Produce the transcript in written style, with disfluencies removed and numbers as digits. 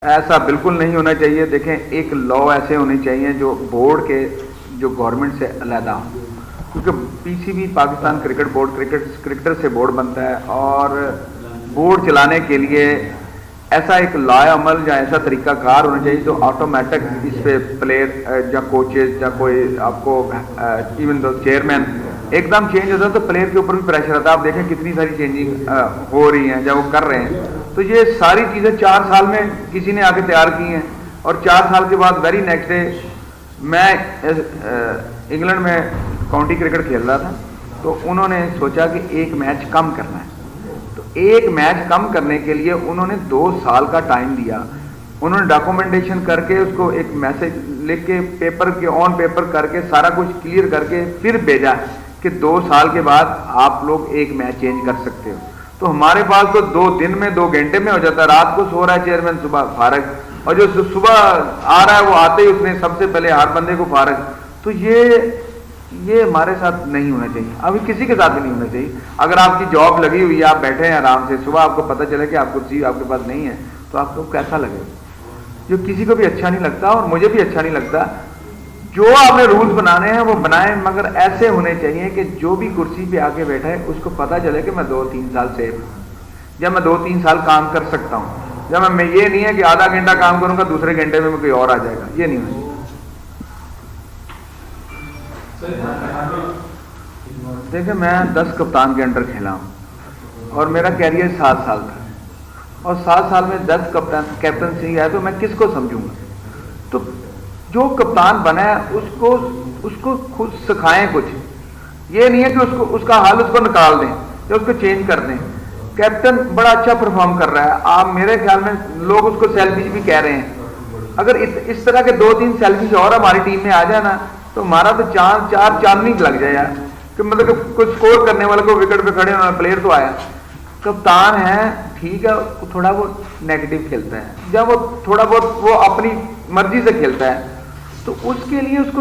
ऐसा बिल्कुल नहीं होना चाहिए। देखें, एक लॉ ऐसे होने चाहिए जो बोर्ड के, जो गवर्नमेंट से अलहदा हो, क्योंकि PCB Pakistan cricket board, cricketer से बोर्ड बनता है, और बोर्ड चलाने के लिए ऐसा एक लाए अमल या ऐसा तरीकाकार होना चाहिए जो ऑटोमेटिक इस पे प्लेयर या कोचेज या कोई आपको इवन दो चेयरमैन एकदम चेंज होता है तो प्लेयर के ऊपर भी प्रेशर आता है। आप देखें कितनी सारी चेंजिंग हो रही हैं जब वो कर रहे हैं, तो ये सारी चीज़ें 4 साल में किसी ने आके तैयार की हैं, और 4 साल के बाद वेरी नेक्स्ट डे मैं इंग्लैंड में काउंटी क्रिकेट खेल रहा था, तो उन्होंने सोचा कि एक मैच कम करना है। तो एक मैच कम करने के लिए उन्होंने 2 साल का टाइम दिया। उन्होंने डॉक्यूमेंटेशन करके उसको एक मैसेज लिख के पेपर के ऑन पेपर करके सारा कुछ क्लियर करके फिर भेजा कि 2 साल के बाद आप लोग एक मैच चेंज कर सकते हो। तो हमारे पास तो 2 दिन में 2 घंटे में हो जाता है। रात को सो रहा है चेयरमैन, सुबह फारग, और जो सुबह आ रहा है वो आते ही उसने सबसे पहले हर बंदे को फारग। तो ये हमारे साथ नहीं होना चाहिए, अभी किसी के साथ भी नहीं होना चाहिए। अगर आपकी जॉब लगी हुई है, आप बैठे हैं आराम से, सुबह आपको पता चले कि आपको कुर्सी आपके पास नहीं है, तो आपको कैसा लगेगा? जो किसी को भी अच्छा नहीं लगता, और मुझे भी अच्छा नहीं लगता। जो आपने रूल्स बनाने हैं वो बनाएं, मगर ऐसे होने चाहिए कि जो भी कुर्सी पे आके बैठा है उसको पता चले कि मैं 2-3 साल सेफ हूँ, या मैं 2-3 साल काम कर सकता हूँ, या मैं ये नहीं है कि आधा घंटा काम करूंगा दूसरे घंटे में कोई और आ जाएगा। ये नहीं होना। देखिए, मैं 10 कप्तान के अंडर खेला हूँ और मेरा कैरियर 7 साल था, और 7 साल में 10 कैप्टनसी है, तो मैं किसको समझूंगा? तो जो कप्तान बना है उसको खुद सिखाएं कुछ। ये नहीं है कि उसका हाल उसको निकाल दें या उसको चेंज कर दें। कैप्टन बड़ा अच्छा परफॉर्म कर रहा है, आप मेरे ख्याल में लोग उसको सेल्फिश भी कह रहे हैं। अगर इस तरह के 2-3 सेल्फिश और हमारी टीम में आ जाए ना, तो हमारा तो चार चांदनी लग जाए यार, कि मतलब कि कुछ स्कोर करने वाले को विकेट पे खड़े होना प्लेयर तो आया। कप्तान है, ठीक है, थोड़ा वो नेगेटिव खेलता है, जब वो थोड़ा बहुत वो अपनी मर्जी से खेलता है, तो उसके लिए उसको